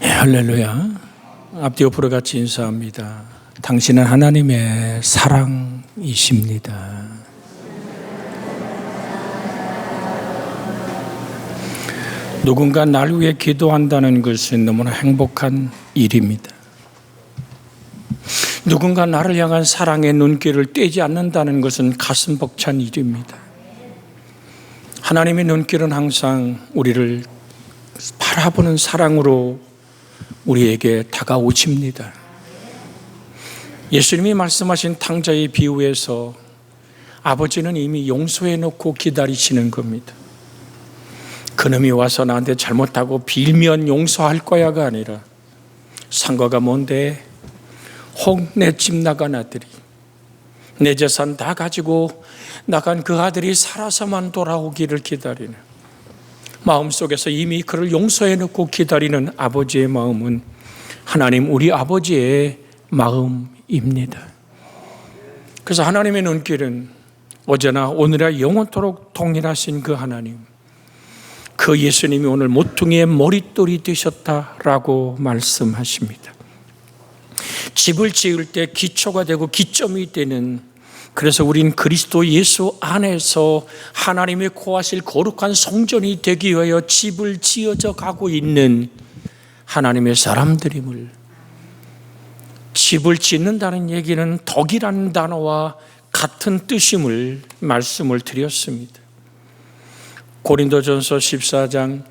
할렐루야. 앞뒤 옆으로 같이 인사합니다. 당신은 하나님의 사랑이십니다. 누군가 날 위해 기도한다는 것은 너무나 행복한 일입니다. 누군가 나를 향한 사랑의 눈길을 떼지 않는다는 것은 가슴 벅찬 일입니다. 하나님의 눈길은 항상 우리를 바라보는 사랑으로 우리에게 다가오십니다. 예수님이 말씀하신 탕자의 비유에서 아버지는 이미 용서해 놓고 기다리시는 겁니다. 그놈이 와서 나한테 잘못하고 빌면 용서할 거야가 아니라, 상과가 뭔데? 혹 내 집 나간 아들이, 내 재산 다 가지고 나간 그 아들이 살아서만 돌아오기를 기다리는, 마음속에서 이미 그를 용서해 놓고 기다리는 아버지의 마음은 하나님 우리 아버지의 마음입니다. 그래서 하나님의 눈길은 어제나 오늘이나 영원토록 동일하신 그 하나님, 그 예수님이 오늘 모퉁이의 머릿돌이 되셨다라고 말씀하십니다. 집을 지을 때 기초가 되고 기점이 되는, 그래서 우린 그리스도 예수 안에서 하나님의 거하실 거룩한 성전이 되기 위하여 집을 지어져 가고 있는 하나님의 사람들임을, 집을 짓는다는 얘기는 덕이라는 단어와 같은 뜻임을 말씀을 드렸습니다. 고린도전서 14장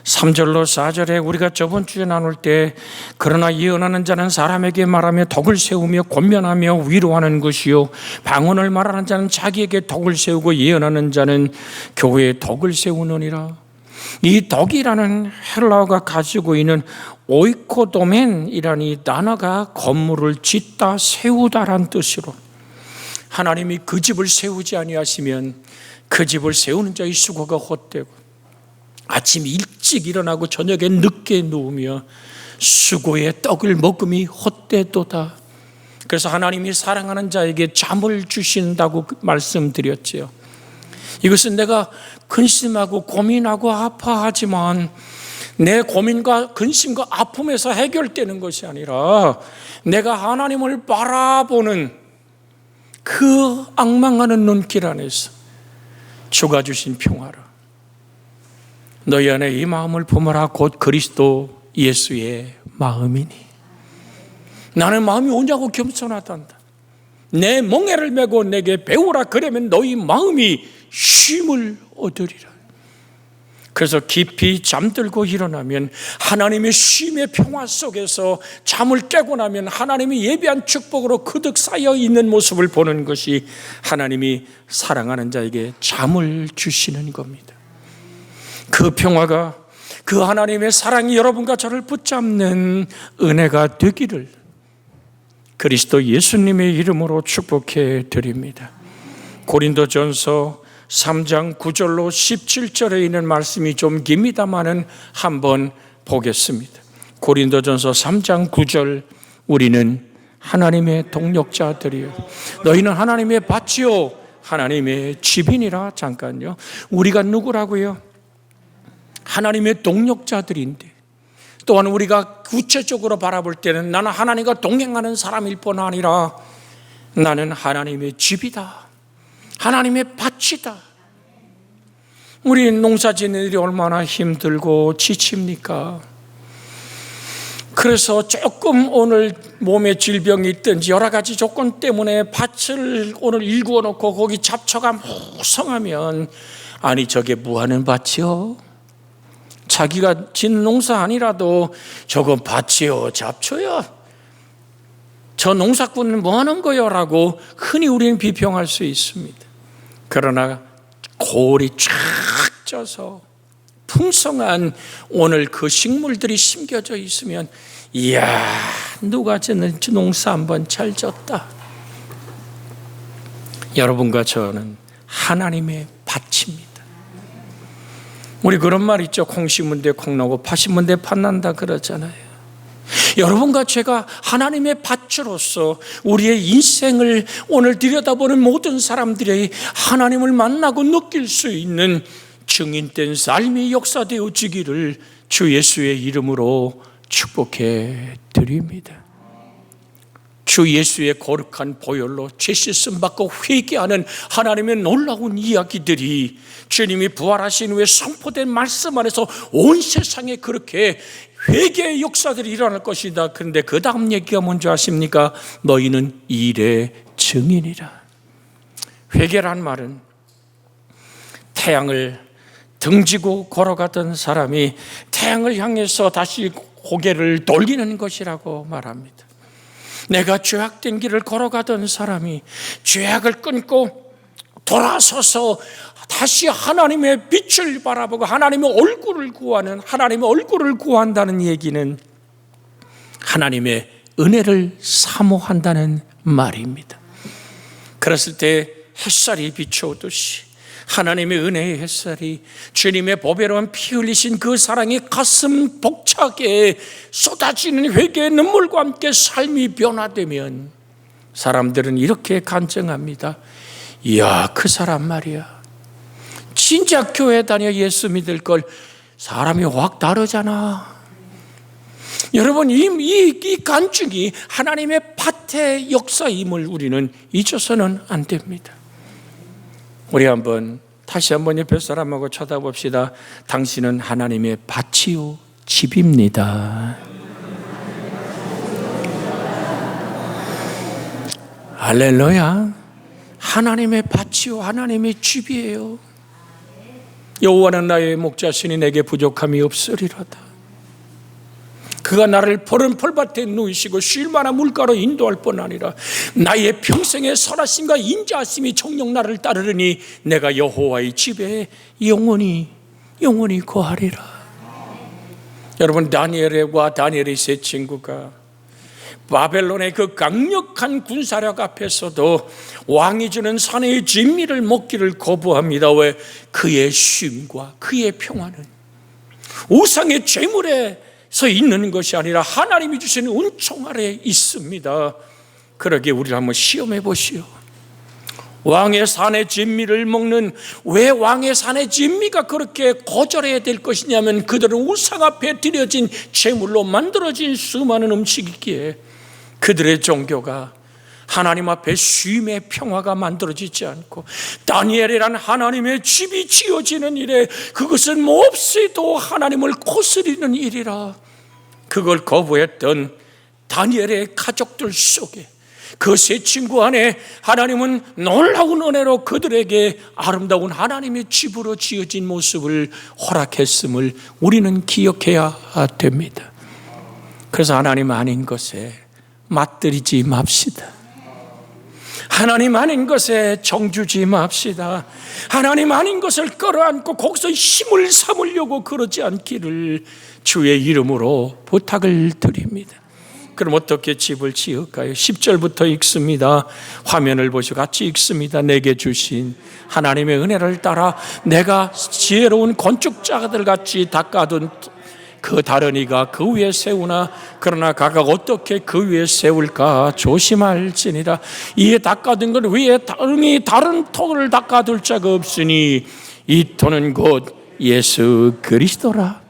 3절로 4절에 우리가 저번 주에 나눌 때, 그러나 예언하는 자는 사람에게 말하며 덕을 세우며 권면하며 위로하는 것이요, 방언을 말하는 자는 자기에게 덕을 세우고 예언하는 자는 교회에 덕을 세우느니라. 이 덕이라는 헬라어가 가지고 있는 오이코도멘이라는 이 단어가 건물을 짓다 세우다란 뜻으로, 하나님이 그 집을 세우지 아니하시면 그 집을 세우는 자의 수고가 헛되고, 아침 일찍 일어나고 저녁에 늦게 누우며 수고의 떡을 먹음이 헛되도다. 그래서 하나님이 사랑하는 자에게 잠을 주신다고 말씀드렸지요. 이것은 내가 근심하고 고민하고 아파하지만 내 고민과 근심과 아픔에서 해결되는 것이 아니라, 내가 하나님을 바라보는 그 앙망하는 눈길 안에서 주가 주신 평화라. 너희 안에 이 마음을 품으라. 곧 그리스도 예수의 마음이니. 나는 마음이 오냐고 겸손하단다. 내 멍에를 메고 내게 배우라. 그러면 너희 마음이 쉼을 얻으리라. 그래서 깊이 잠들고 일어나면 하나님의 쉼의 평화 속에서 잠을 깨고 나면 하나님이 예비한 축복으로 그득 쌓여 있는 모습을 보는 것이 하나님이 사랑하는 자에게 잠을 주시는 겁니다. 그 평화가, 그 하나님의 사랑이 여러분과 저를 붙잡는 은혜가 되기를 그리스도 예수님의 이름으로 축복해 드립니다. 고린도전서 3장 9절로 17절에 있는 말씀이 좀 깁니다만은 한번 보겠습니다. 고린도전서 3장 9절, 우리는 하나님의 동력자들이요, 너희는 하나님의 밭이요 하나님의 집이니라. 잠깐요, 우리가 누구라고요? 하나님의 동력자들인데, 또한 우리가 구체적으로 바라볼 때는 나는 하나님과 동행하는 사람일 뿐 아니라 나는 하나님의 집이다, 하나님의 밭이다. 우리 농사 짓는 일이 얼마나 힘들고 지칩니까? 그래서 조금 오늘 몸에 질병이 있든지 여러 가지 조건 때문에 밭을 오늘 일구어 놓고 거기 잡초가 무성하면, 아니 저게 뭐하는 밭이요? 자기가 짓는 농사 아니라도 저건 밭이요 잡초요, 저 농사꾼은 뭐하는 거요? 라고 흔히 우리는 비평할 수 있습니다. 그러나 골이 쫙 쪄서 풍성한 오늘 그 식물들이 심겨져 있으면, 이야, 누가 짓는 농사 한번 잘 졌다. 여러분과 저는 하나님의 밭입니다. 우리 그런 말 있죠. 콩 심은 데 콩 나고 팥 심은 데 팥 난다 그러잖아요. 여러분과 제가 하나님의 밭으로서 우리의 인생을 오늘 들여다보는 모든 사람들이 하나님을 만나고 느낄 수 있는 증인된 삶이 역사되어지기를 주 예수의 이름으로 축복해 드립니다. 주 예수의 거룩한 보혈로 죄 씻음 받고 회개하는 하나님의 놀라운 이야기들이 주님이 부활하신 후에 선포된 말씀 안에서 온 세상에 그렇게 회개의 역사들이 일어날 것이다. 그런데 그 다음 얘기가 뭔지 아십니까? 너희는 일의 증인이라. 회개란 말은 태양을 등지고 걸어가던 사람이 태양을 향해서 다시 고개를 돌리는 것이라고 말합니다. 내가 죄악된 길을 걸어가던 사람이 죄악을 끊고 돌아서서 다시 하나님의 빛을 바라보고 하나님의 얼굴을 구하는, 하나님의 얼굴을 구한다는 얘기는 하나님의 은혜를 사모한다는 말입니다. 그랬을 때 햇살이 비춰오듯이 하나님의 은혜의 햇살이 주님의 보배로운 피 흘리신 그 사랑이 가슴 벅차게 쏟아지는 회개의 눈물과 함께 삶이 변화되면 사람들은 이렇게 간증합니다. 이야, 그 사람 말이야, 진짜 교회 다녀 예수 믿을 걸 사람이 확 다르잖아. 여러분, 이 간증이 하나님의 밭의 역사임을 우리는 잊어서는 안 됩니다. 우리 다시 한번 옆에 사람하고 쳐다봅시다. 당신은 하나님의 밭이요 집입니다. 할렐루야. 하나님의 밭이요 하나님의 집이에요. 여호와는 나의 목자시니 내게 부족함이 없으리로다. 그가 나를 푸른 풀밭에 누이시고 쉴 만한 물가로 인도할 뿐 아니라 나의 평생의 선하심과 인자하심이 정녕 나를 따르리니 내가 여호와의 집에 영원히 거하리라. 여러분, 다니엘의 세 친구가 바벨론의 그 강력한 군사력 앞에서도 왕이 주는 산의 진미를 먹기를 거부합니다. 왜? 그의 쉼과 그의 평화는 우상의 재물에 서 있는 것이 아니라 하나님이 주시는 은총 아래 있습니다. 그러기에 우리를 한번 시험해 보시오. 왕의 산의 진미를 먹는, 왜 왕의 산의 진미가 그렇게 거절해야 될 것이냐면 그들은 우상 앞에 드려진 제물로 만들어진 수많은 음식이기에 그들의 종교가 하나님 앞에 쉼의 평화가 만들어지지 않고 다니엘이란 하나님의 집이 지어지는 일에 그것은 몹시도 하나님을 거스리는 일이라 그걸 거부했던 다니엘의 가족들 속에 그 세 친구 안에 하나님은 놀라운 은혜로 그들에게 아름다운 하나님의 집으로 지어진 모습을 허락했음을 우리는 기억해야 됩니다. 그래서 하나님 아닌 것에 맞들이지 맙시다. 하나님 아닌 것에 정주지 맙시다. 하나님 아닌 것을 끌어안고 거기서 힘을 삼으려고 그러지 않기를 주의 이름으로 부탁을 드립니다. 그럼 어떻게 집을 지을까요? 10절부터 읽습니다. 화면을 보시고 같이 읽습니다. 내게 주신 하나님의 은혜를 따라 내가 지혜로운 건축자들 같이 닦아둔 그 다른 이가 그 위에 세우나 그러나 각각 어떻게 그 위에 세울까 조심할지니라. 이에 닦아둔 건 위에 다른 터를 닦아둘 자가 없으니 이 터는 곧 예수 그리스도라.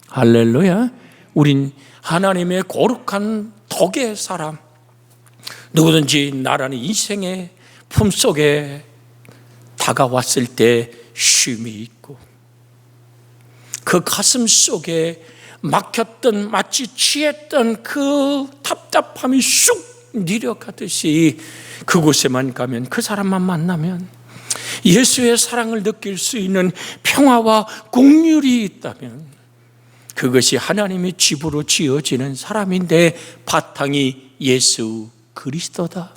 할렐루야. 우린 하나님의 거룩한 덕의 사람, 누구든지 나라는 인생의 품속에 다가왔을 때 쉼이 있고 그 가슴 속에 막혔던, 마치 취했던 그 답답함이 쑥 내려가듯이 그곳에만 가면, 그 사람만 만나면 예수의 사랑을 느낄 수 있는 평화와 긍휼이 있다면 그것이 하나님의 집으로 지어지는 사람인데 바탕이 예수 그리스도다.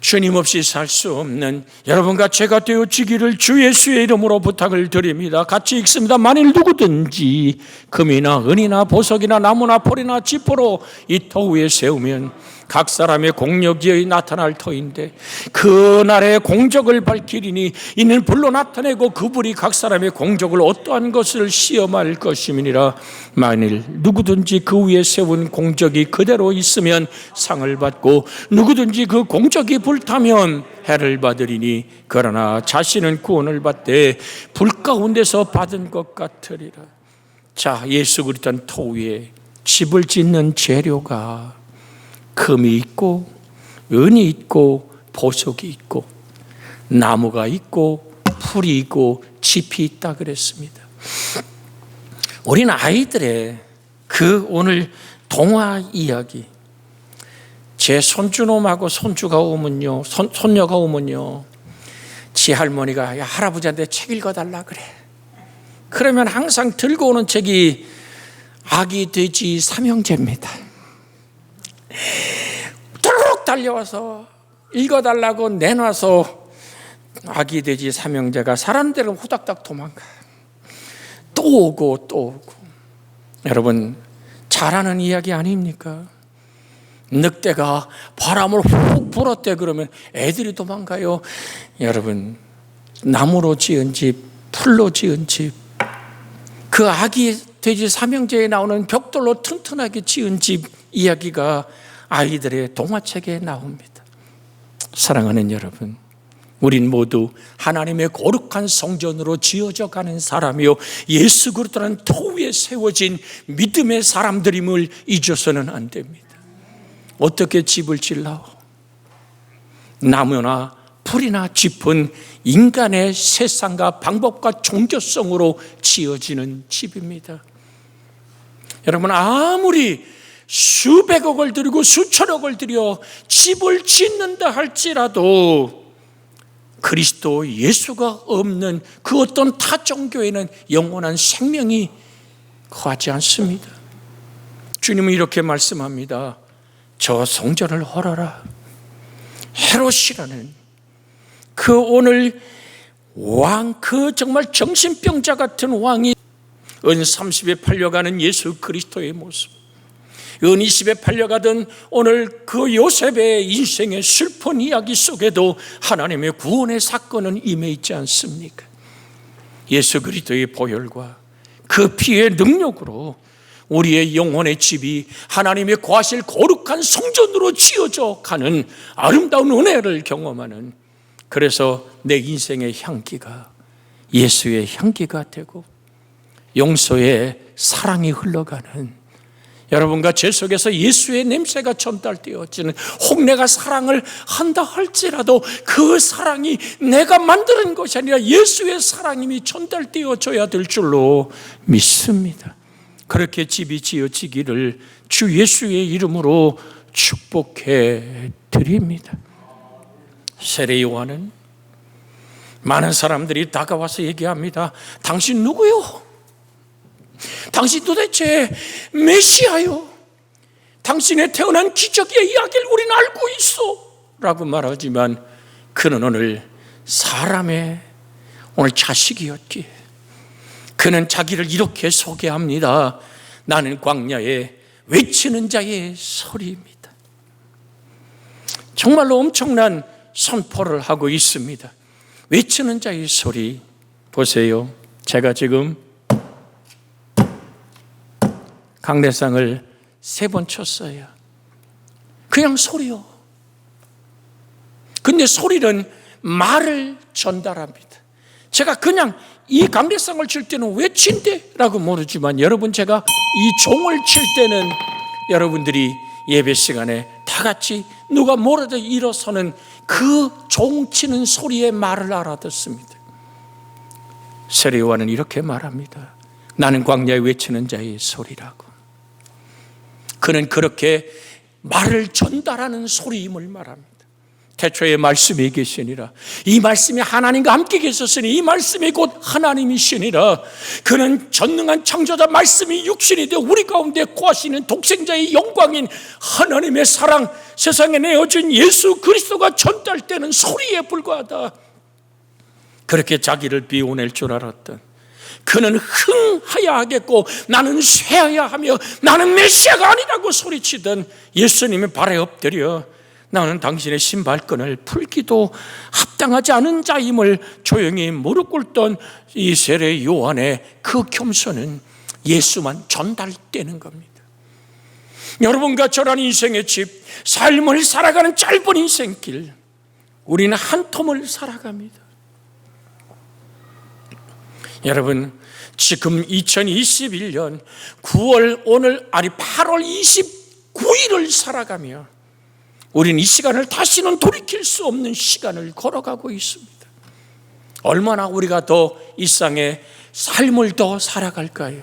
주님 없이 살 수 없는 여러분과 제가 되어지기를 주 예수의 이름으로 부탁을 드립니다. 같이 읽습니다. 만일 누구든지 금이나 은이나 보석이나 나무나 풀이나 지퍼로 이 터 위에 세우면 각 사람의 공력이 나타날 터인데 그 날의 공적을 밝히리니 이는 불로 나타내고 그 불이 각 사람의 공적을 어떠한 것을 시험할 것임이니라. 만일 누구든지 그 위에 세운 공적이 그대로 있으면 상을 받고 누구든지 그 공적이 불타면 해를 받으리니 그러나 자신은 구원을 받되 불 가운데서 받은 것 같으리라. 자, 예수 그리스도는 터 위에 집을 짓는 재료가 금이 있고 은이 있고 보석이 있고 나무가 있고 풀이 있고 짚이 있다 그랬습니다. 우리는 아이들의 그 오늘 동화 이야기, 제 손주놈하고 손주가 오면요, 손녀가 오면요, 지 할머니가 야, 할아버지한테 책 읽어달라 그래. 그러면 항상 들고 오는 책이 아기 돼지 삼형제입니다. 뚜룩 달려와서 읽어달라고 내놔서 아기 돼지 삼형제가 사람들은 후닥닥 도망가. 또 오고 또 오고. 여러분, 잘하는 이야기 아닙니까? 늑대가 바람을 훅 불었대 그러면 애들이 도망가요. 여러분, 나무로 지은 집, 풀로 지은 집, 그 아기 돼지 삼형제에 나오는 벽돌로 튼튼하게 지은 집 이야기가 아이들의 동화책에 나옵니다. 사랑하는 여러분, 우린 모두 하나님의 거룩한 성전으로 지어져 가는 사람이요, 예수 그리스도라는 터 위에 세워진 믿음의 사람들임을 잊어서는 안 됩니다. 어떻게 집을 질러? 나무나 풀이나 짚은 인간의 세상과 방법과 종교성으로 지어지는 집입니다. 여러분, 아무리 수백억을 들이고 수천억을 들여 집을 짓는다 할지라도 그리스도 예수가 없는 그 어떤 타 종교에는 영원한 생명이 거하지 않습니다. 주님은 이렇게 말씀합니다. 저 성전을 헐어라. 헤롯이라는 그 오늘 왕, 그 정말 정신병자 같은 왕이 은 30에 팔려가는 예수 그리스도의 모습, 은 20에 팔려가던 오늘 그 요셉의 인생의 슬픈 이야기 속에도 하나님의 구원의 사건은 임해 있지 않습니까? 예수 그리스도의 보혈과 그 피의 능력으로 우리의 영혼의 집이 하나님의 거하실 거룩한 성전으로 지어져 가는 아름다운 은혜를 경험하는, 그래서 내 인생의 향기가 예수의 향기가 되고 용서의 사랑이 흘러가는, 여러분과 제 속에서 예수의 냄새가 전달되어지는, 혹 내가 사랑을 한다 할지라도 그 사랑이 내가 만드는 것이 아니라 예수의 사랑임이 전달되어져야 될 줄로 믿습니다. 그렇게 집이 지어지기를 주 예수의 이름으로 축복해 드립니다. 세례 요한은 많은 사람들이 다가와서 얘기합니다. 당신 누구요? 당신 도대체 메시아요? 당신의 태어난 기적의 이야기를 우리는 알고 있어 라고 말하지만 그는 오늘 사람의 오늘 자식이었기에 그는 자기를 이렇게 소개합니다. 나는 광야에 외치는 자의 소리입니다. 정말로 엄청난 선포를 하고 있습니다. 외치는 자의 소리. 보세요, 제가 지금 강대상을 3번 쳤어요. 그냥 소리요. 근데 소리는 말을 전달합니다. 제가 그냥 이 강대상을 칠 때는 외친대 라고 모르지만, 여러분, 제가 이 종을 칠 때는 여러분들이 예배 시간에 다 같이 누가 뭐라도 일어서는 그 종 치는 소리의 말을 알아듣습니다. 세례 요한은 이렇게 말합니다. 나는 광야에 외치는 자의 소리라고. 그는 그렇게 말을 전달하는 소리임을 말합니다. 태초에 말씀이 계시니라. 이 말씀이 하나님과 함께 계셨으니 이 말씀이 곧 하나님이시니라. 그는 전능한 창조자 말씀이 육신이 되어 우리 가운데 거하시는 독생자의 영광인 하나님의 사랑, 세상에 내어진 예수 그리스도가 전달되는 소리에 불과하다. 그렇게 자기를 비워낼 줄 알았던 그는 흥하야 하겠고 나는 쇠하야 하며 나는 메시아가 아니라고 소리치던 예수님의 발에 엎드려 나는 당신의 신발끈을 풀기도 합당하지 않은 자임을 조용히 무릎 꿇던 이 세례 요한의 그 겸손은 예수만 전달되는 겁니다. 여러분과 저런 인생의 집, 삶을 살아가는 짧은 인생길, 우리는 한 텀을 살아갑니다. 여러분, 지금 2021년 9월 오늘 8월 29일을 살아가며 우린 이 시간을 다시는 돌이킬 수 없는 시간을 걸어가고 있습니다. 얼마나 우리가 더 이 땅의 삶을 더 살아갈까요?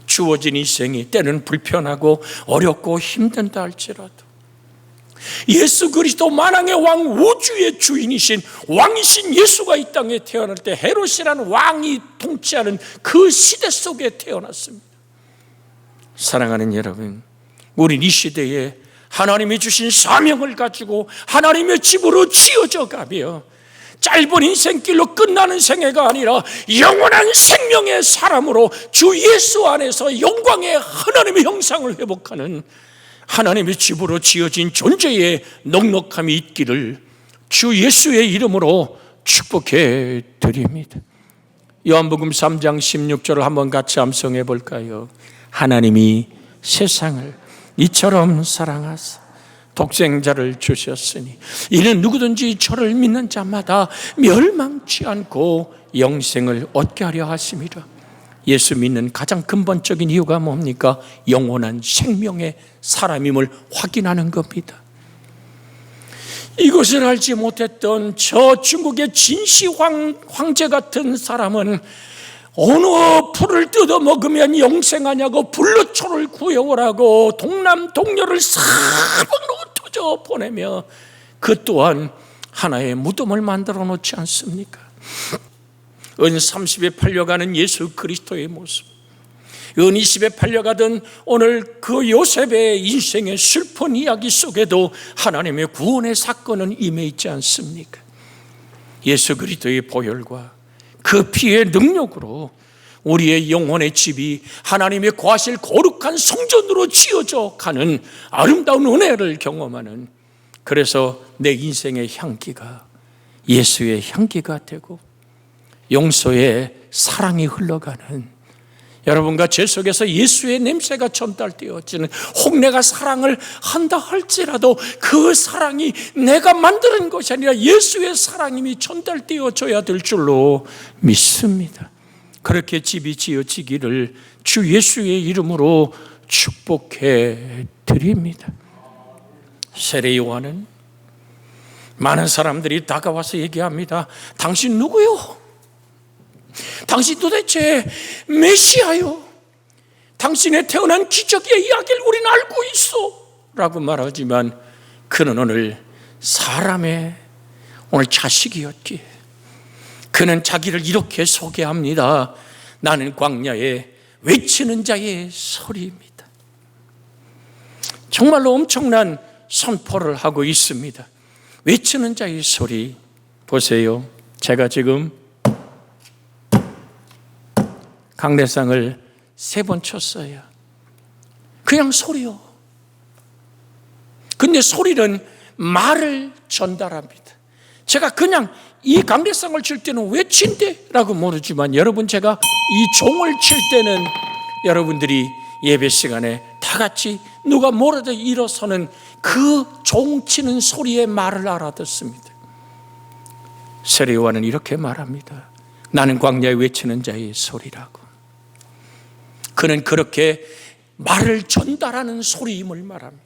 주어진 인생이 때는 불편하고 어렵고 힘든다 할지라도 예수 그리스도 만왕의 왕, 우주의 주인이신 왕이신 예수가 이 땅에 태어날 때 헤롯이라는 왕이 통치하는 그 시대 속에 태어났습니다. 사랑하는 여러분, 우린 이 시대에 하나님이 주신 사명을 가지고 하나님의 집으로 지어져 가며 짧은 인생길로 끝나는 생애가 아니라 영원한 생명의 사람으로 주 예수 안에서 영광의 하나님의 형상을 회복하는 하나님의 집으로 지어진 존재의 넉넉함이 있기를 주 예수의 이름으로 축복해 드립니다. 요한복음 3장 16절을 한번 같이 암송해 볼까요? 하나님이 세상을 이처럼 사랑하사 독생자를 주셨으니 이는 누구든지 저를 믿는 자마다 멸망치 않고 영생을 얻게 하려 하심이라. 예수 믿는 가장 근본적인 이유가 뭡니까? 영원한 생명의 사람임을 확인하는 겁니다. 이것을 알지 못했던 저 중국의 진시 황제 같은 사람은 어느 풀을 뜯어 먹으면 영생하냐고 불로초를 구해오라고 동남 동녀를 사방으로 흩어져 보내며 그 또한 하나의 무덤을 만들어 놓지 않습니까? 은 30에 팔려가는 예수 그리스도의 모습, 은 20에 팔려가던 오늘 그 요셉의 인생의 슬픈 이야기 속에도 하나님의 구원의 사건은 임해 있지 않습니까? 예수 그리스도의 보혈과 그 피의 능력으로 우리의 영혼의 집이 하나님의 거하실 거룩한 성전으로 지어져 가는 아름다운 은혜를 경험하는, 그래서 내 인생의 향기가 예수의 향기가 되고 용서의 사랑이 흘러가는, 여러분과 제 속에서 예수의 냄새가 전달되어지는, 혹 내가 사랑을 한다 할지라도 그 사랑이 내가 만드는 것이 아니라 예수의 사랑임이 전달되어져야 될 줄로 믿습니다. 그렇게 집이 지어지기를 주 예수의 이름으로 축복해 드립니다. 세례 요한은 많은 사람들이 다가와서 얘기합니다. 당신 누구요? 당신 도대체 메시아요? 당신의 태어난 기적의 이야기를 우리는 알고 있어 라고 말하지만 그는 오늘 사람의 오늘 자식이었기에 그는 자기를 이렇게 소개합니다. 나는 광야에 외치는 자의 소리입니다. 정말로 엄청난 선포를 하고 있습니다. 외치는 자의 소리. 보세요, 제가 지금 강대상을 3번 쳤어요. 그냥 소리요. 근데 소리는 말을 전달합니다. 제가 그냥 이 강대상을 칠 때는 외친대 라고 모르지만 여러분, 제가 이 종을 칠 때는 여러분들이 예배 시간에 다 같이 누가 뭐라도 일어서는 그 종 치는 소리의 말을 알아듣습니다. 세례 요한은 이렇게 말합니다. 나는 광야에 외치는 자의 소리라고. 그는 그렇게 말을 전달하는 소리임을 말합니다.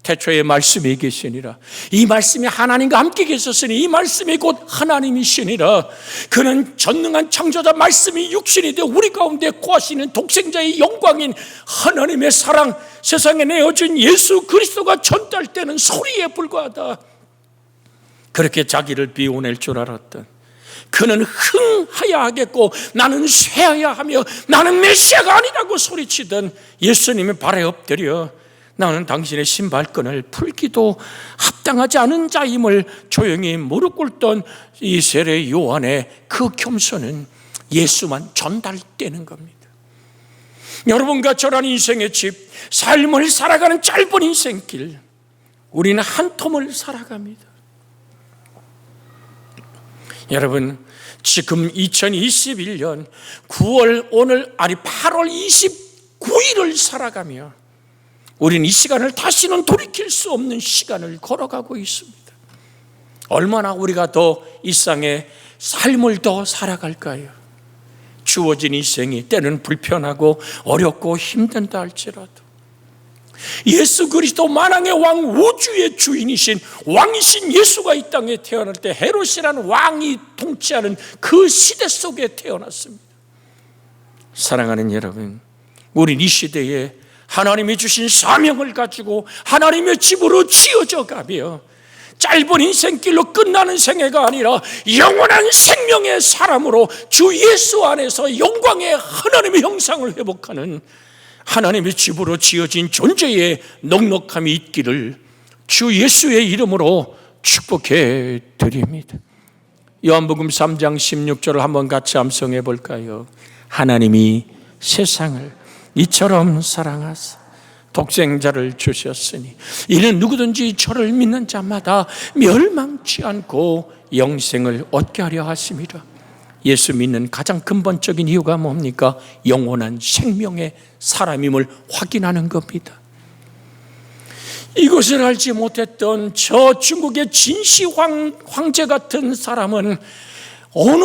태초에 말씀이 계시니라. 이 말씀이 하나님과 함께 계셨으니 이 말씀이 곧 하나님이시니라. 그는 전능한 창조자 말씀이 육신이 되어 우리 가운데 거하시는 독생자의 영광인 하나님의 사랑, 세상에 내어진 예수 그리스도가 전달되는 소리에 불과하다. 그렇게 자기를 비워낼 줄 알았던 그는 흥하야 하겠고 나는 쇠하야 하며 나는 메시아가 아니라고 소리치던 예수님의 발에 엎드려 나는 당신의 신발끈을 풀기도 합당하지 않은 자임을 조용히 무릎 꿇던 이 세례 요한의 그 겸손은 예수만 전달되는 겁니다. 여러분과 저란 인생의 집, 삶을 살아가는 짧은 인생길, 우리는 한 텀을 살아갑니다. 여러분, 지금 2021년 9월 오늘 8월 29일을 살아가며 우리는 이 시간을 다시는 돌이킬 수 없는 시간을 걸어가고 있습니다. 얼마나 우리가 더 이 땅의 삶을 더 살아갈까요? 주어진 인생이 때는 불편하고 어렵고 힘든다 할지라도 예수 그리스도 만왕의 왕, 우주의 주인이신 왕이신 예수가 이 땅에 태어날 때 헤롯이라는 왕이 통치하는 그 시대 속에 태어났습니다. 사랑하는 여러분, 우린 이 시대에 하나님이 주신 사명을 가지고 하나님의 집으로 지어져 가며 짧은 인생길로 끝나는 생애가 아니라 영원한 생명의 사람으로 주 예수 안에서 영광의 하나님의 형상을 회복하는 하나님의 집으로 지어진 존재의 넉넉함이 있기를 주 예수의 이름으로 축복해 드립니다. 요한복음 3장 16절을 한번 같이 암송해 볼까요? 하나님이 세상을 이처럼 사랑하사 독생자를 주셨으니 이는 누구든지 저를 믿는 자마다 멸망치 않고 영생을 얻게 하려 하심이라. 예수 믿는 가장 근본적인 이유가 뭡니까? 영원한 생명의 사람임을 확인하는 겁니다. 이것을 알지 못했던 저 중국의 진시 황제 같은 사람은 어느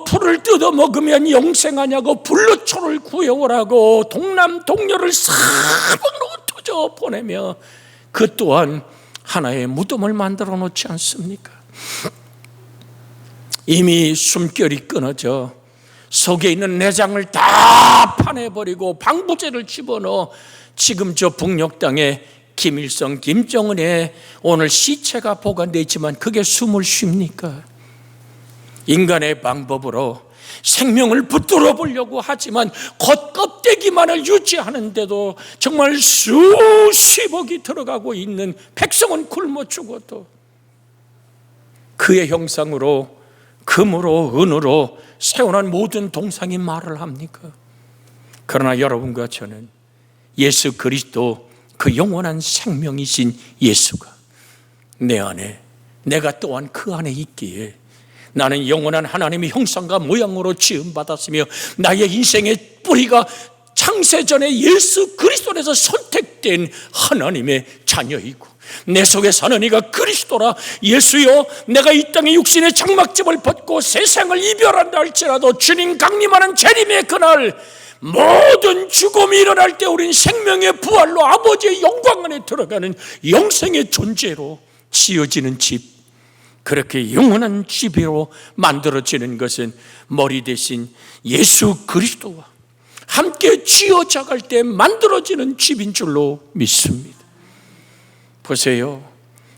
풀을 뜯어 먹으면 영생하냐고 불로초를 구해오라고 동남 동녀를 사방으로 터져 보내며 그 또한 하나의 무덤을 만들어 놓지 않습니까? 이미 숨결이 끊어져 속에 있는 내장을 다 파내버리고 방부제를 집어넣어 지금 저 북녘 땅에 김일성, 김정은의 오늘 시체가 보관되어 있지만 그게 숨을 쉽니까? 인간의 방법으로 생명을 붙들어 보려고 하지만 겉껍데기만을 유지하는데도 정말 수십억이 들어가고 있는 백성은 굶어 죽어도 그의 형상으로 금으로 은으로 세워난 모든 동상이 말을 합니까? 그러나 여러분과 저는 예수 그리스도 그 영원한 생명이신 예수가 내 안에, 내가 또한 그 안에 있기에 나는 영원한 하나님의 형상과 모양으로 지음받았으며 나의 인생의 뿌리가 창세전에 예수 그리스도에서 선택된 하나님의 자녀이고 내 속에 사는 이가 그리스도라. 예수여, 내가 이 땅의 육신의 장막집을 벗고 세상을 이별한다 할지라도 주님 강림하는 재림의 그날 모든 죽음이 일어날 때 우린 생명의 부활로 아버지의 영광 안에 들어가는 영생의 존재로 지어지는 집, 그렇게 영원한 집으로 만들어지는 것은 머리 대신 예수 그리스도와 함께 쥐어져갈 때 만들어지는 집인 줄로 믿습니다. 보세요.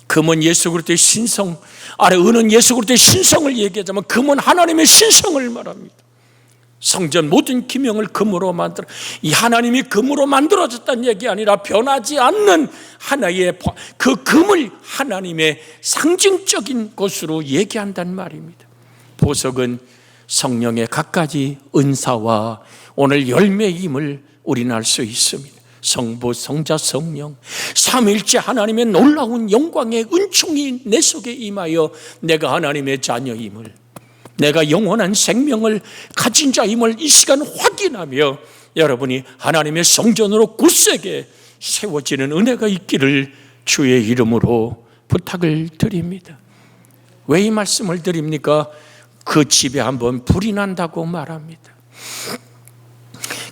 금은 예수 그리스도의 신성, 은은 예수 그리스도의 신성을 얘기하자면 금은 하나님의 신성을 말합니다. 성전 모든 기명을 금으로 만들어, 이 하나님이 금으로 만들어졌다는 얘기 아니라 변하지 않는 하나의 그 금을 하나님의 상징적인 것으로 얘기한단 말입니다. 보석은 성령의 갖가지 은사와 오늘 열매임을 우리는 알 수 있습니다. 성부, 성자, 성령 삼위일체 하나님의 놀라운 영광의 은총이 내 속에 임하여 내가 하나님의 자녀임을, 내가 영원한 생명을 가진 자임을 이 시간 확인하며 여러분이 하나님의 성전으로 굳세게 세워지는 은혜가 있기를 주의 이름으로 부탁을 드립니다. 왜 이 말씀을 드립니까? 그 집에 한번 불이 난다고 말합니다.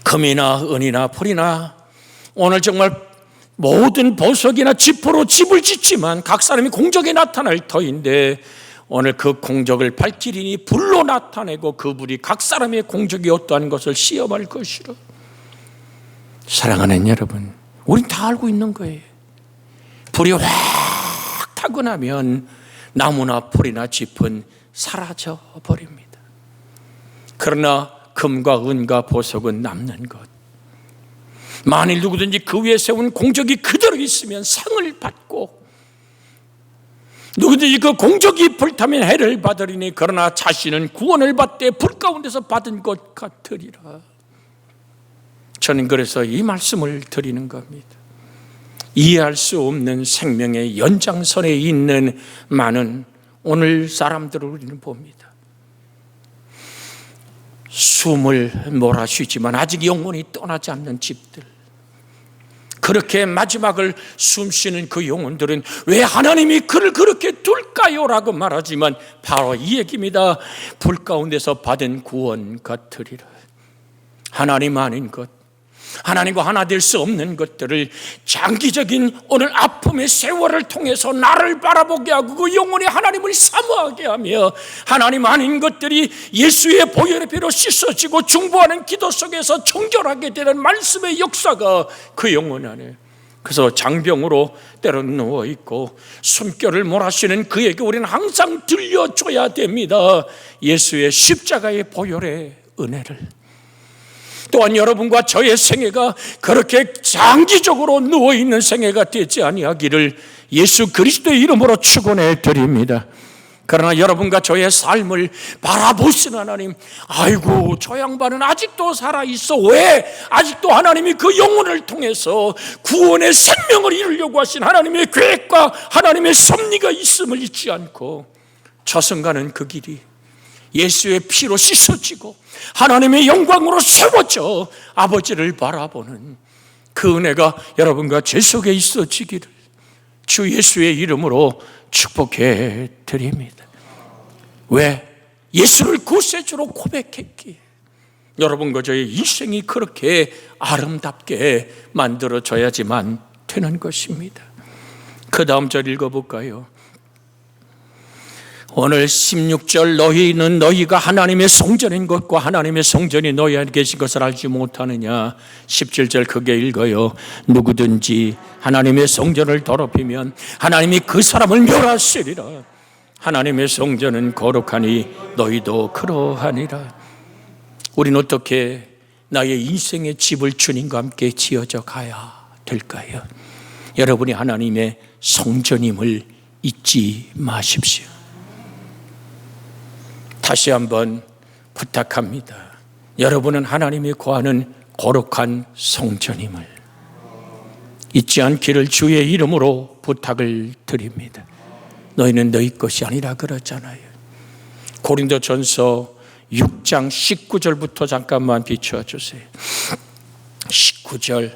금이나 은이나 풀이나 오늘 정말 모든 보석이나 지포로 집을 짓지만 각 사람이 공적에 나타날 터인데 오늘 그 공적을 밝히리니 불로 나타내고 그 불이 각 사람의 공적이 어떠한 것을 시험할 것이라. 사랑하는 여러분, 우린 다 알고 있는 거예요. 불이 확 타고 나면 나무나 풀이나 짚은 사라져 버립니다. 그러나 금과 은과 보석은 남는 것. 만일 누구든지 그 위에 세운 공적이 그대로 있으면 상을 받고 누구든지 그 공적이 불타면 해를 받으리니 그러나 자신은 구원을 받되 불 가운데서 받은 것 같으리라. 저는 그래서 이 말씀을 드리는 겁니다. 이해할 수 없는 생명의 연장선에 있는 많은 오늘 사람들을 우리는 봅니다. 숨을 몰아쉬지만 아직 영혼이 떠나지 않는 집들, 그렇게 마지막을 숨쉬는 그 영혼들은 왜 하나님이 그를 그렇게 둘까요? 라고 말하지만 바로 이 얘기입니다. 불 가운데서 받은 구원 같으리라. 하나님 아닌 것, 하나님과 하나 될 수 없는 것들을 장기적인 오늘 아픔의 세월을 통해서 나를 바라보게 하고 그 영혼이 하나님을 사모하게 하며 하나님 아닌 것들이 예수의 보혈의 피로 씻어지고 중보하는 기도 속에서 정결하게 되는 말씀의 역사가 그 영혼 안에. 그래서 장병으로 때로 누워있고 숨결을 몰아쉬는 그에게 우리는 항상 들려줘야 됩니다. 예수의 십자가의 보혈의 은혜를. 또한 여러분과 저의 생애가 그렇게 장기적으로 누워있는 생애가 되지 아니하기를 예수 그리스도의 이름으로 축원해 드립니다. 그러나 여러분과 저의 삶을 바라보시는 하나님, 아이고 저 양반은 아직도 살아있어. 왜? 아직도 하나님이 그 영혼을 통해서 구원의 생명을 이루려고 하신 하나님의 계획과 하나님의 섭리가 있음을 잊지 않고 저승가는 그 길이 예수의 피로 씻어지고 하나님의 영광으로 세워져 아버지를 바라보는 그 은혜가 여러분과 제 속에 있어지기를 주 예수의 이름으로 축복해 드립니다. 왜? 예수를 구세주로 고백했기에 여러분과 저의 인생이 그렇게 아름답게 만들어져야지만 되는 것입니다. 그 다음 절 읽어볼까요? 오늘 16절 너희는 너희가 하나님의 성전인 것과 하나님의 성전이 너희 안에 계신 것을 알지 못하느냐. 17절 크게 읽어요. 누구든지 하나님의 성전을 더럽히면 하나님이 그 사람을 멸하시리라. 하나님의 성전은 거룩하니 너희도 그러하니라. 우리는 어떻게 나의 인생의 집을 주님과 함께 지어져 가야 될까요? 여러분이 하나님의 성전임을 잊지 마십시오. 다시 한번 부탁합니다. 여러분은 하나님이 거하는 거룩한 성전임을 잊지 않기를 주의 이름으로 부탁을 드립니다. 너희는 너희 것이 아니라 그러잖아요. 고린도전서 6장 19절부터 잠깐만 비춰주세요. 19절.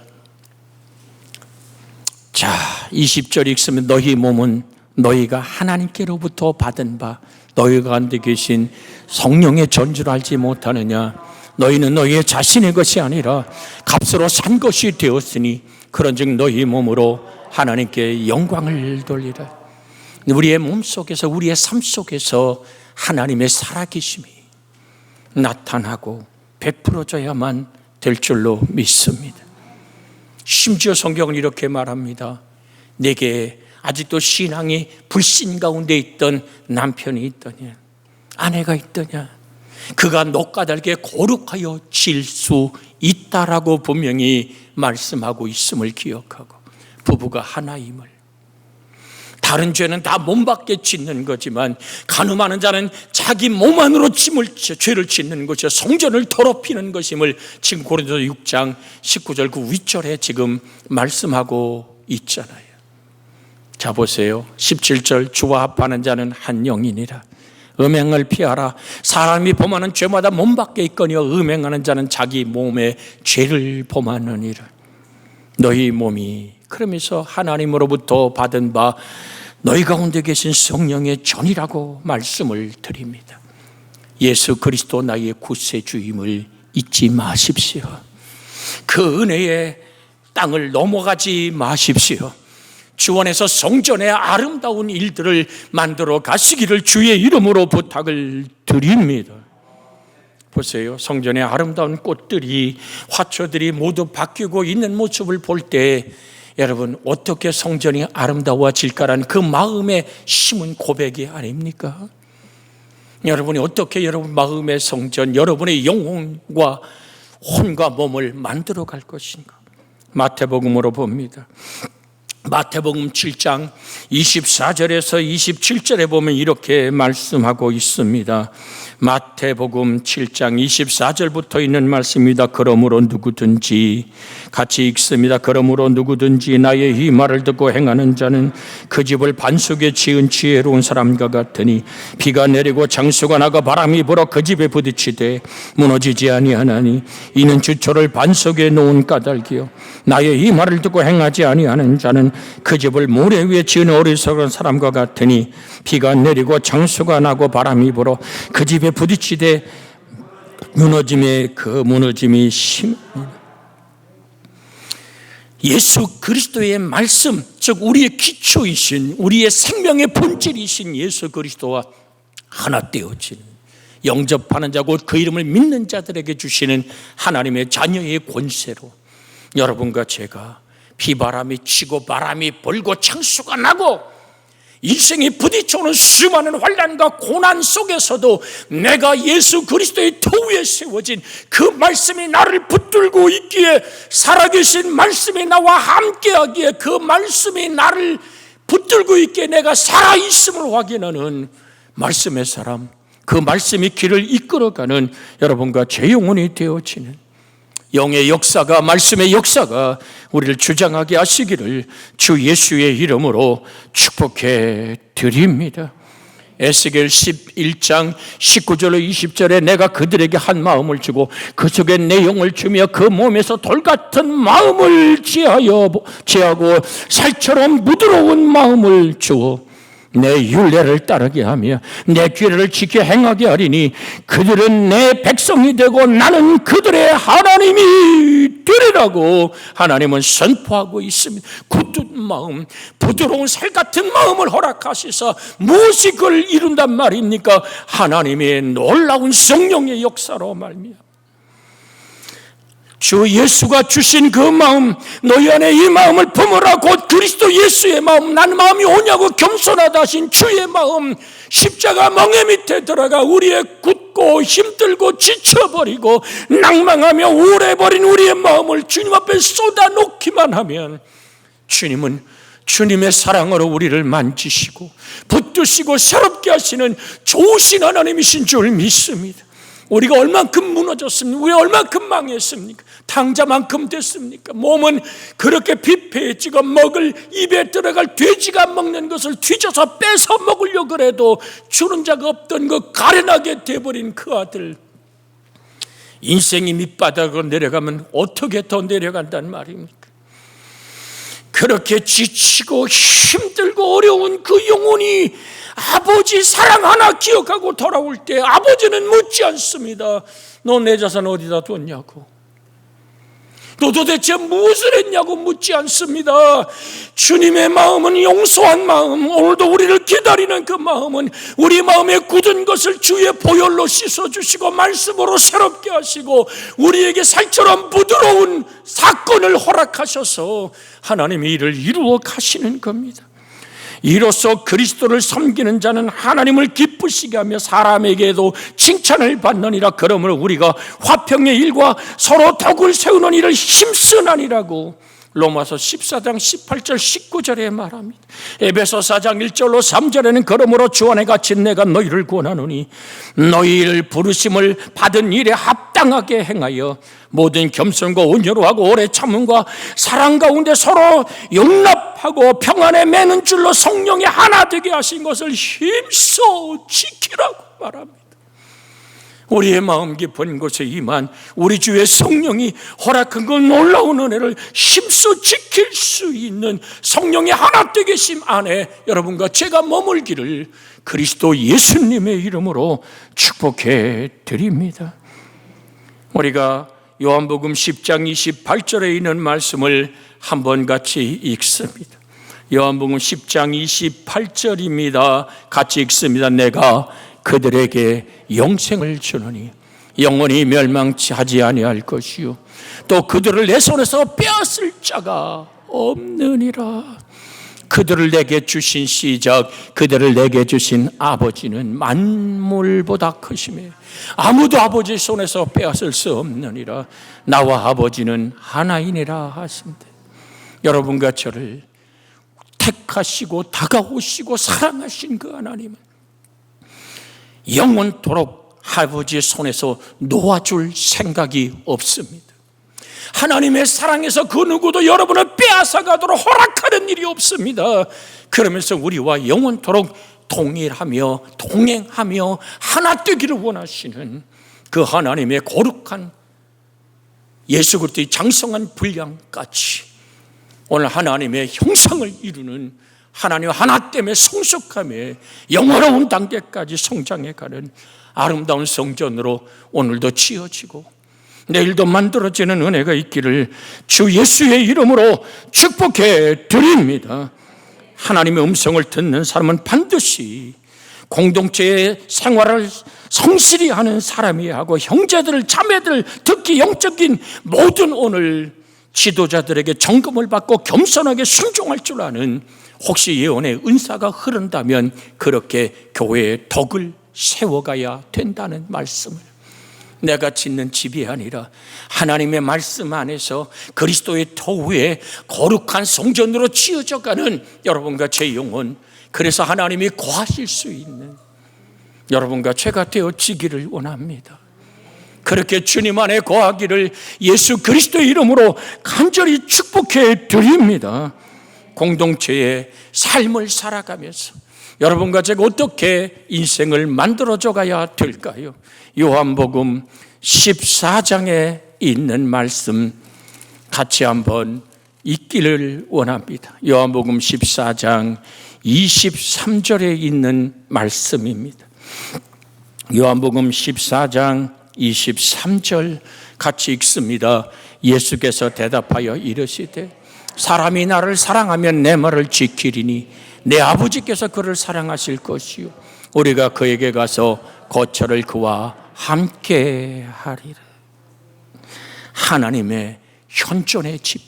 자, 20절 읽으면 너희 몸은 너희가 하나님께로부터 받은 바 너희 가운데 계신 성령의 전주를 알지 못하느냐. 너희는 너희의 자신의 것이 아니라 값으로 산 것이 되었으니 그런즉 너희 몸으로 하나님께 영광을 돌리라. 우리의 몸 속에서 우리의 삶 속에서 하나님의 살아계심이 나타나고 베풀어져야만 될 줄로 믿습니다. 심지어 성경은 이렇게 말합니다. 내게 아직도 신앙이 불신 가운데 있던 남편이 있더냐, 아내가 있더냐, 그가 녹가달게 거룩하여 질 수 있다라고 분명히 말씀하고 있음을 기억하고 부부가 하나임을. 다른 죄는 다 몸 밖에 짓는 거지만 간음하는 자는 자기 몸 안으로 죄를 짓는 것이요 성전을 더럽히는 것임을 지금 고린도서 6장 19절 그 윗절에 지금 말씀하고 있잖아요. 자 보세요. 17절 주와 합하는 자는 한 영이니라. 음행을 피하라. 사람이 범하는 죄마다 몸 밖에 있거니와 음행하는 자는 자기 몸에 죄를 범하느니라. 너희 몸이 그러면서 하나님으로부터 받은 바 너희 가운데 계신 성령의 전이라고 말씀을 드립니다. 예수 그리스도 나의 구세주임을 잊지 마십시오. 그 은혜의 땅을 넘어가지 마십시오. 주 안에서 성전의 아름다운 일들을 만들어 가시기를 주의 이름으로 부탁을 드립니다. 보세요. 성전의 아름다운 꽃들이, 화초들이 모두 바뀌고 있는 모습을 볼 때 여러분 어떻게 성전이 아름다워질까라는 그 마음에 심은 고백이 아닙니까? 여러분이 어떻게 여러분 마음의 성전, 여러분의 영혼과 혼과 몸을 만들어 갈 것인가? 마태복음으로 봅니다. 마태복음 7장 24절에서 27절에 보면 이렇게 말씀하고 있습니다. 마태복음 7장 24절부터 있는 말씀입니다. 그러므로 누구든지, 같이 읽습니다. 그러므로 누구든지 나의 이 말을 듣고 행하는 자는 그 집을 반석에 지은 지혜로운 사람과 같으니 비가 내리고 장수가 나고 바람이 불어 그 집에 부딪히되 무너지지 아니하나니 이는 주초를 반석에 놓은 까닭이요 나의 이 말을 듣고 행하지 아니하는 자는 그 집을 모래 위에 지은 어리석은 사람과 같으니 비가 내리고 장수가 나고 바람이 불어 그 집에 부딪히되 무너짐이 심합니다. 예수 그리스도의 말씀, 즉 우리의 기초이신, 우리의 생명의 본질이신 예수 그리스도와 하나 되어지는, 영접하는 자 곧 그 이름을 믿는 자들에게 주시는 하나님의 자녀의 권세로 여러분과 제가 비바람이 치고 바람이 불고 창수가 나고 인생이 부딪혀오는 수많은 환난과 고난 속에서도 내가 예수 그리스도의 터 위에 세워진 그 말씀이 나를 붙들고 있기에, 살아계신 말씀이 나와 함께하기에 그 말씀이 나를 붙들고 있기에 내가 살아있음을 확인하는 말씀의 사람, 그 말씀이 길을 이끌어가는 여러분과 제 영혼이 되어지는 영의 역사가, 말씀의 역사가 우리를 주장하게 하시기를 주 예수의 이름으로 축복해 드립니다. 에스겔 11장 19절로 20절에 내가 그들에게 한 마음을 주고 그 속에 내 영을 주며 그 몸에서 돌같은 마음을 제하고 살처럼 부드러운 마음을 주어 내 율례를 따르게 하며 내 규례를 지켜 행하게 하리니 그들은 내 백성이 되고 나는 그들의 하나님이 되리라고 하나님은 선포하고 있습니다. 굳은 마음, 부드러운 살 같은 마음을 허락하시사 무엇이 그걸 이룬단 말입니까? 하나님의 놀라운 성령의 역사로 말미암아 주 예수가 주신 그 마음, 너희 안에 이 마음을 품으라. 곧 그리스도 예수의 마음, 난 마음이 오냐고 겸손하다 하신 주의 마음, 십자가 멍에 밑에 들어가 우리의 굳고 힘들고 지쳐버리고 낭망하며 우울해버린 우리의 마음을 주님 앞에 쏟아놓기만 하면 주님은 주님의 사랑으로 우리를 만지시고 붙드시고 새롭게 하시는 좋으신 하나님이신 줄 믿습니다. 우리가 얼만큼 무너졌습니까? 우리가 얼만큼 망했습니까? 탕자만큼 됐습니까? 몸은 그렇게 뷔페에 찍어 먹을, 입에 들어갈 돼지가 먹는 것을 뒤져서 뺏어 먹으려고 해도 주는 자가 없던 그 가련하게 돼버린 그 아들, 인생이 밑바닥으로 내려가면 어떻게 더 내려간단 말입니까? 그렇게 지치고 힘들고 어려운 그 영혼이 아버지 사랑 하나 기억하고 돌아올 때 아버지는 묻지 않습니다. 너 내 자산 어디다 뒀냐고, 너 도대체 무엇을 했냐고 묻지 않습니다. 주님의 마음은 용서한 마음, 오늘도 우리를 기다리는 그 마음은 우리 마음에 굳은 것을 주의 보혈로 씻어주시고 말씀으로 새롭게 하시고 우리에게 살처럼 부드러운 사건을 허락하셔서 하나님의 일을 이루어 가시는 겁니다. 이로써 그리스도를 섬기는 자는 하나님을 기쁘시게 하며 사람에게도 칭찬을 받느니라. 그러므로 우리가 화평의 일과 서로 덕을 세우는 일을 힘쓰나니라고 로마서 14장 18절 19절에 말합니다. 에베소 4장 1절로 3절에는 그러므로 주 안에 갇힌 내가 너희를 권하노니 너희를 부르심을 받은 일에 합당하게 행하여 모든 겸손과 온유로 하고 오래 참음과 사랑 가운데 서로 용납하고 평안에 매는 줄로 성령이 하나 되게 하신 것을 힘써 지키라고 말합니다. 우리의 마음 깊은 곳에 임한 우리 주의 성령이 허락한 그 놀라운 은혜를 힘써 지킬 수 있는 성령의 하나 되계심 안에 여러분과 제가 머물기를 그리스도 예수님의 이름으로 축복해 드립니다. 우리가 요한복음 10장 28절에 있는 말씀을 한번 같이 읽습니다. 요한복음 10장 28절입니다. 같이 읽습니다. 내가 그들에게 영생을 주노니 영원히 멸망치 하지 아니할 것이요 또 그들을 내 손에서 빼앗을 자가 없느니라. 그들을 내게 주신 시작, 그들을 내게 주신 아버지는 만물보다 크심에 아무도 아버지 손에서 빼앗을 수 없느니라. 나와 아버지는 하나이니라 하신대. 여러분과 저를 택하시고 다가오시고 사랑하신 그 하나님은 영원토록 아버지의 손에서 놓아줄 생각이 없습니다. 하나님의 사랑에서 그 누구도 여러분을 빼앗아가도록 허락하는 일이 없습니다. 그러면서 우리와 영원토록 동일하며 동행하며 하나 되기를 원하시는 그 하나님의 거룩한 예수 그리스도의 장성한 분량까지 오늘 하나님의 형상을 이루는 하나님 하나 때문에 성숙함에 영원로운 단계까지 성장해가는 아름다운 성전으로 오늘도 지어지고 내일도 만들어지는 은혜가 있기를 주 예수의 이름으로 축복해 드립니다. 하나님의 음성을 듣는 사람은 반드시 공동체의 생활을 성실히 하는 사람이야 하고 형제들, 자매들, 특히 영적인 모든 오늘 지도자들에게 점검을 받고 겸손하게 순종할 줄 아는 혹시 예언의 은사가 흐른다면 그렇게 교회의 덕을 세워가야 된다는 말씀을, 내가 짓는 집이 아니라 하나님의 말씀 안에서 그리스도의 터 위에 거룩한 성전으로 지어져가는 여러분과 제 영혼, 그래서 하나님이 거하실 수 있는 여러분과 제가 되어지기를 원합니다. 그렇게 주님 안에 거하기를 예수 그리스도의 이름으로 간절히 축복해 드립니다. 공동체의 삶을 살아가면서 여러분과 제가 어떻게 인생을 만들어져 가야 될까요? 요한복음 14장에 있는 말씀 같이 한번 읽기를 원합니다. 요한복음 14장 23절에 있는 말씀입니다. 요한복음 14장 23절 같이 읽습니다. 예수께서 대답하여 이르시되 사람이 나를 사랑하면 내 말을 지키리니 내 아버지께서 그를 사랑하실 것이요 우리가 그에게 가서 거처를 그와 함께 하리라. 하나님의 현존의 집,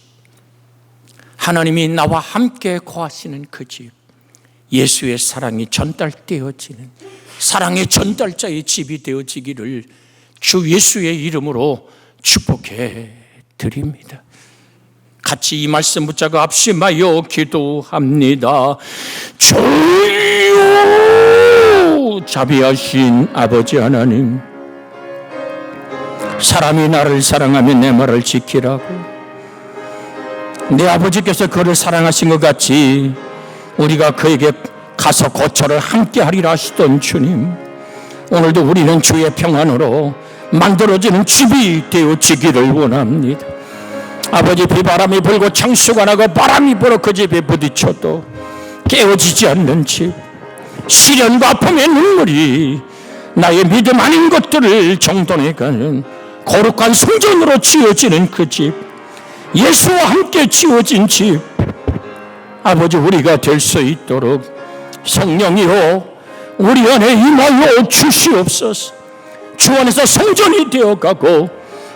하나님이 나와 함께 거하시는 그 집, 예수의 사랑이 전달되어지는 사랑의 전달자의 집이 되어지기를 주 예수의 이름으로 축복해 드립니다. 같이 이 말씀 붙잡고 합심하여 기도합니다. 주여, 자비하신 아버지 하나님, 사람이 나를 사랑하면 내 말을 지키라고 내 아버지께서 그를 사랑하신 것 같이 우리가 그에게 가서 거처를 함께 하리라 하시던 주님, 오늘도 우리는 주의 평안으로 만들어지는 집이 되어지기를 원합니다. 아버지, 비바람이 불고 창수가 나고 바람이 불어 그 집에 부딪혀도 깨어지지 않는 집, 시련과 아픔의 눈물이 나의 믿음 아닌 것들을 정돈해가는 거룩한 성전으로 지어지는 그 집, 예수와 함께 지어진 집, 아버지 우리가 될 수 있도록 성령이여 우리 안에 임하여 주시옵소서. 주 안에서 성전이 되어가고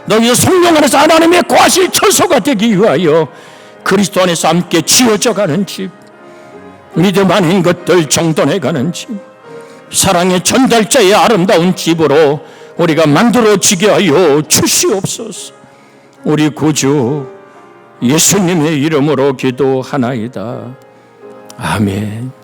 너희 성령 안에서 하나님의 거하실 처소가 되기 위하여 그리스도 안에서 함께 지어져가는 집, 믿음 아닌 것들 정돈해가는 집, 사랑의 전달자의 아름다운 집으로 우리가 만들어지게 하여 주시옵소서. 우리 구주 예수님의 이름으로 기도하나이다. 아멘.